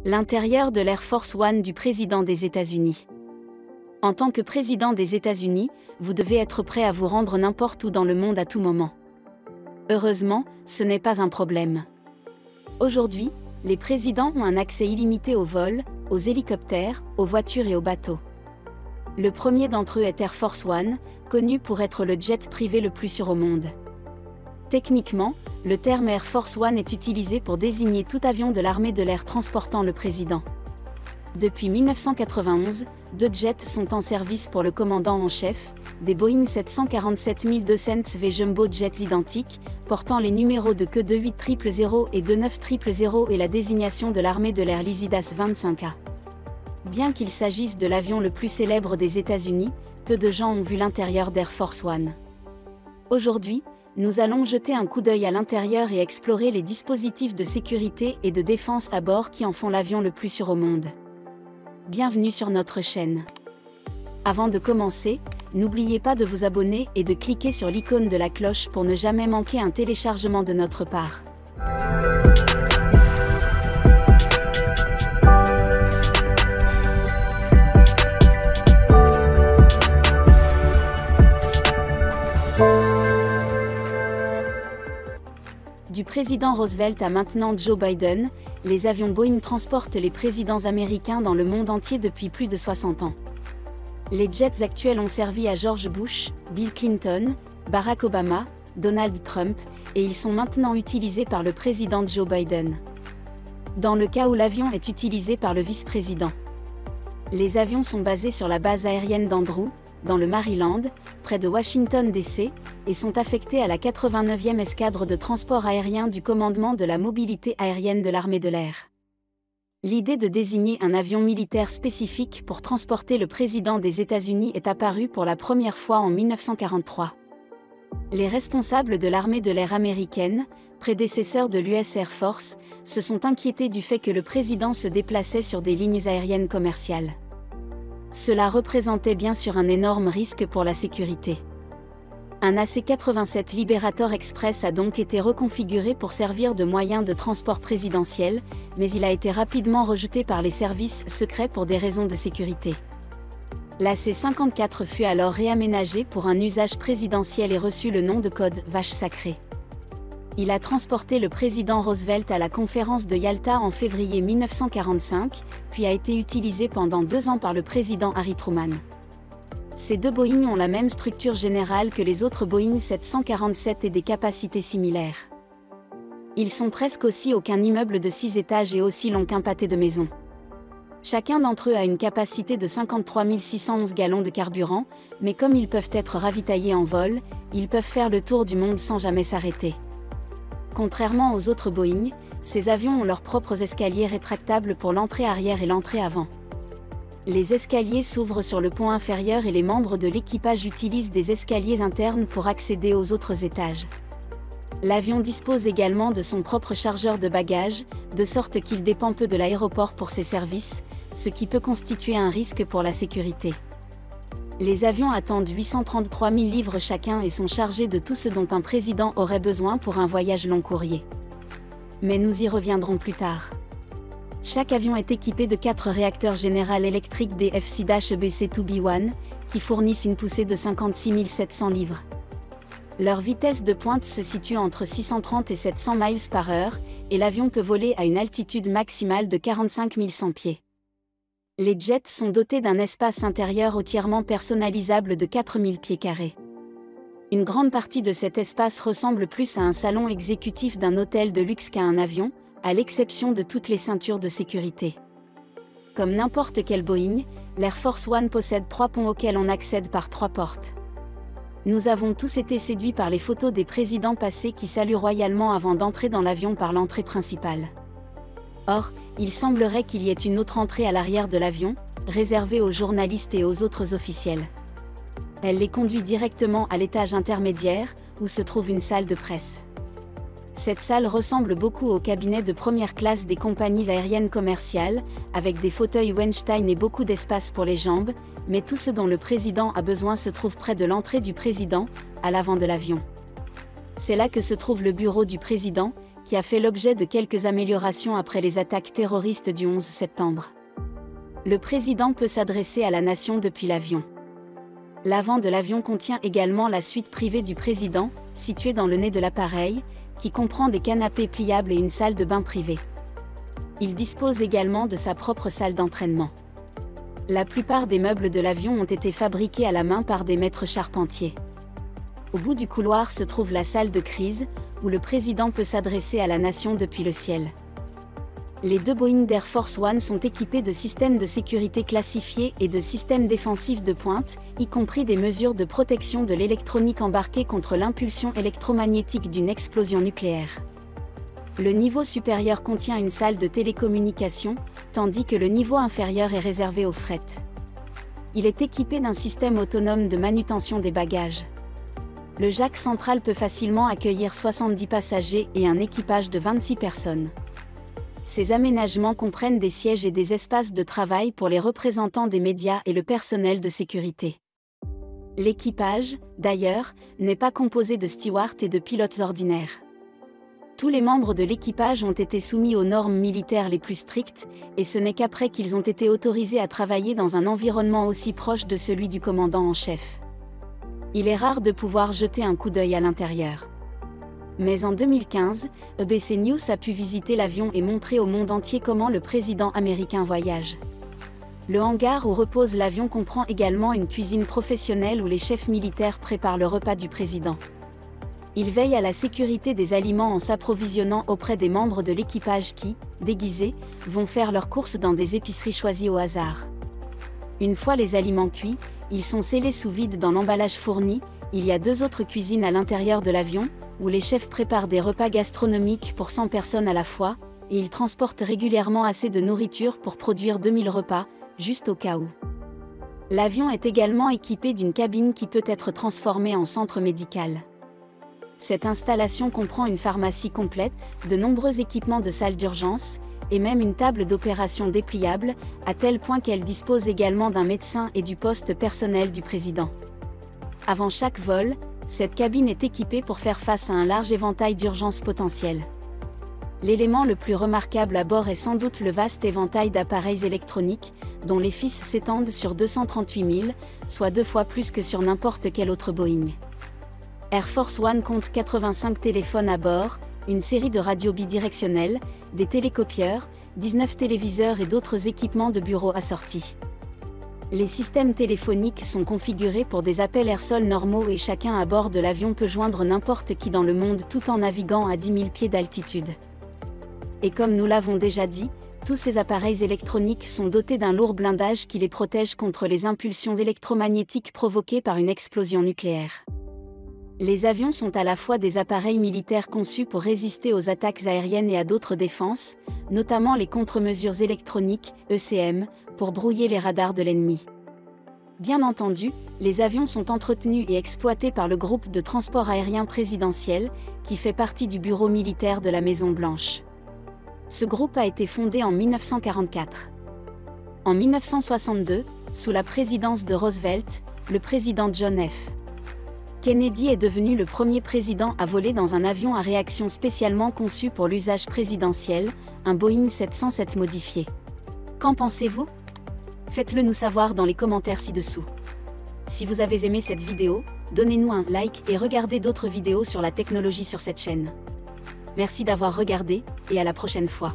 L'intérieur de l'Air Force One du président des États-Unis. En tant que président des États-Unis, vous devez être prêt à vous rendre n'importe où dans le monde à tout moment. Heureusement, ce n'est pas un problème. Aujourd'hui, les présidents ont un accès illimité aux vols, aux hélicoptères, aux voitures et aux bateaux. Le premier d'entre eux est Air Force One, connu pour être le jet privé le plus sûr au monde. Techniquement, le terme Air Force One est utilisé pour désigner tout avion de l'armée de l'air transportant le président. Depuis 1991, 2 jets sont en service pour le commandant en chef, des Boeing 747-200 V Jumbo Jets identiques, portant les numéros de queue 28000 et 29000 et la désignation de l'armée de l'air Lysidas 25A. Bien qu'il s'agisse de l'avion le plus célèbre des États-Unis, peu de gens ont vu l'intérieur d'Air Force One. Aujourd'hui, nous allons jeter un coup d'œil à l'intérieur et explorer les dispositifs de sécurité et de défense à bord qui en font l'avion le plus sûr au monde. Bienvenue sur notre chaîne. Avant de commencer, n'oubliez pas de vous abonner et de cliquer sur l'icône de la cloche pour ne jamais manquer un téléchargement de notre part. Du président Roosevelt à maintenant Joe Biden, les avions Boeing transportent les présidents américains dans le monde entier depuis plus de 60 ans. Les jets actuels ont servi à George Bush, Bill Clinton, Barack Obama, Donald Trump, et ils sont maintenant utilisés par le président Joe Biden. Dans le cas où l'avion est utilisé par le vice-président. Les avions sont basés sur la base aérienne d'Andrews, dans le Maryland, près de Washington DC, et sont affectés à la 89e escadre de transport aérien du commandement de la mobilité aérienne de l'armée de l'air. L'idée de désigner un avion militaire spécifique pour transporter le président des États-Unis est apparue pour la première fois en 1943. Les responsables de l'armée de l'air américaine, prédécesseurs de l'US Air Force, se sont inquiétés du fait que le président se déplaçait sur des lignes aériennes commerciales. Cela représentait bien sûr un énorme risque pour la sécurité. Un AC-87 Liberator Express a donc été reconfiguré pour servir de moyen de transport présidentiel, mais il a été rapidement rejeté par les services secrets pour des raisons de sécurité. L'AC-54 fut alors réaménagé pour un usage présidentiel et reçut le nom de code « Vache sacrée ». Il a transporté le président Roosevelt à la conférence de Yalta en février 1945, puis a été utilisé pendant 2 ans par le président Harry Truman. Ces 2 Boeing ont la même structure générale que les autres Boeing 747 et des capacités similaires. Ils sont presque aussi hauts qu'un immeuble de 6 étages et aussi longs qu'un pâté de maison. Chacun d'entre eux a une capacité de 53 611 gallons de carburant, mais comme ils peuvent être ravitaillés en vol, ils peuvent faire le tour du monde sans jamais s'arrêter. Contrairement aux autres Boeing, ces avions ont leurs propres escaliers rétractables pour l'entrée arrière et l'entrée avant. Les escaliers s'ouvrent sur le pont inférieur et les membres de l'équipage utilisent des escaliers internes pour accéder aux autres étages. L'avion dispose également de son propre chargeur de bagages, de sorte qu'il dépend peu de l'aéroport pour ses services, ce qui peut constituer un risque pour la sécurité. Les avions attendent 833 000 livres chacun et sont chargés de tout ce dont un président aurait besoin pour un voyage long courrier. Mais nous y reviendrons plus tard. Chaque avion est équipé de 4 réacteurs General Electric DFC-BC2B1, qui fournissent une poussée de 56 700 livres. Leur vitesse de pointe se situe entre 630 et 700 miles par heure, et l'avion peut voler à une altitude maximale de 45 100 pieds. Les jets sont dotés d'un espace intérieur entièrement personnalisable de 4000 pieds carrés. Une grande partie de cet espace ressemble plus à un salon exécutif d'un hôtel de luxe qu'à un avion, à l'exception de toutes les ceintures de sécurité. Comme n'importe quel Boeing, l'Air Force One possède 3 ponts auxquels on accède par 3 portes. Nous avons tous été séduits par les photos des présidents passés qui saluent royalement avant d'entrer dans l'avion par l'entrée principale. Or, il semblerait qu'il y ait une autre entrée à l'arrière de l'avion, réservée aux journalistes et aux autres officiels. Elle les conduit directement à l'étage intermédiaire, où se trouve une salle de presse. Cette salle ressemble beaucoup au cabinet de première classe des compagnies aériennes commerciales, avec des fauteuils Weinstein et beaucoup d'espace pour les jambes, mais tout ce dont le président a besoin se trouve près de l'entrée du président, à l'avant de l'avion. C'est là que se trouve le bureau du président, qui a fait l'objet de quelques améliorations après les attaques terroristes du 11 septembre. Le président peut s'adresser à la nation depuis l'avion. L'avant de l'avion contient également la suite privée du président, située dans le nez de l'appareil, qui comprend des canapés pliables et une salle de bain privée. Il dispose également de sa propre salle d'entraînement. La plupart des meubles de l'avion ont été fabriqués à la main par des maîtres charpentiers. Au bout du couloir se trouve la salle de crise, où le président peut s'adresser à la nation depuis le ciel. Les deux Boeing d'Air Force One sont équipés de systèmes de sécurité classifiés et de systèmes défensifs de pointe, y compris des mesures de protection de l'électronique embarquée contre l'impulsion électromagnétique d'une explosion nucléaire. Le niveau supérieur contient une salle de télécommunication, tandis que le niveau inférieur est réservé au fret. Il est équipé d'un système autonome de manutention des bagages. Le jack central peut facilement accueillir 70 passagers et un équipage de 26 personnes. Ces aménagements comprennent des sièges et des espaces de travail pour les représentants des médias et le personnel de sécurité. L'équipage, d'ailleurs, n'est pas composé de stewards et de pilotes ordinaires. Tous les membres de l'équipage ont été soumis aux normes militaires les plus strictes, et ce n'est qu'après qu'ils ont été autorisés à travailler dans un environnement aussi proche de celui du commandant en chef. Il est rare de pouvoir jeter un coup d'œil à l'intérieur. Mais en 2015, ABC News a pu visiter l'avion et montrer au monde entier comment le président américain voyage. Le hangar où repose l'avion comprend également une cuisine professionnelle où les chefs militaires préparent le repas du président. Ils veillent à la sécurité des aliments en s'approvisionnant auprès des membres de l'équipage qui, déguisés, vont faire leurs courses dans des épiceries choisies au hasard. Une fois les aliments cuits, ils sont scellés sous vide dans l'emballage fourni. Il y a 2 autres cuisines à l'intérieur de l'avion, où les chefs préparent des repas gastronomiques pour 100 personnes à la fois, et ils transportent régulièrement assez de nourriture pour produire 2000 repas, juste au cas où. L'avion est également équipé d'une cabine qui peut être transformée en centre médical. Cette installation comprend une pharmacie complète, de nombreux équipements de salle d'urgence, et même une table d'opération dépliable, à tel point qu'elle dispose également d'un médecin et du poste personnel du président. Avant chaque vol, cette cabine est équipée pour faire face à un large éventail d'urgences potentielles. L'élément le plus remarquable à bord est sans doute le vaste éventail d'appareils électroniques, dont les fils s'étendent sur 238 000, soit 2 fois plus que sur n'importe quel autre Boeing. Air Force One compte 85 téléphones à bord, une série de radios bidirectionnelles, des télécopieurs, 19 téléviseurs et d'autres équipements de bureau assortis. Les systèmes téléphoniques sont configurés pour des appels air-sol normaux et chacun à bord de l'avion peut joindre n'importe qui dans le monde tout en naviguant à 10 000 pieds d'altitude. Et comme nous l'avons déjà dit, tous ces appareils électroniques sont dotés d'un lourd blindage qui les protège contre les impulsions électromagnétiques provoquées par une explosion nucléaire. Les avions sont à la fois des appareils militaires conçus pour résister aux attaques aériennes et à d'autres défenses, notamment les contre-mesures électroniques, ECM, pour brouiller les radars de l'ennemi. Bien entendu, les avions sont entretenus et exploités par le groupe de transport aérien présidentiel, qui fait partie du bureau militaire de la Maison-Blanche. Ce groupe a été fondé en 1944. En 1962, sous la présidence de Roosevelt, le président John F. Kennedy est devenu le premier président à voler dans un avion à réaction spécialement conçu pour l'usage présidentiel, un Boeing 707 modifié. Qu'en pensez-vous ? Faites-le nous savoir dans les commentaires ci-dessous. Si vous avez aimé cette vidéo, donnez-nous un like et regardez d'autres vidéos sur la technologie sur cette chaîne. Merci d'avoir regardé, et à la prochaine fois.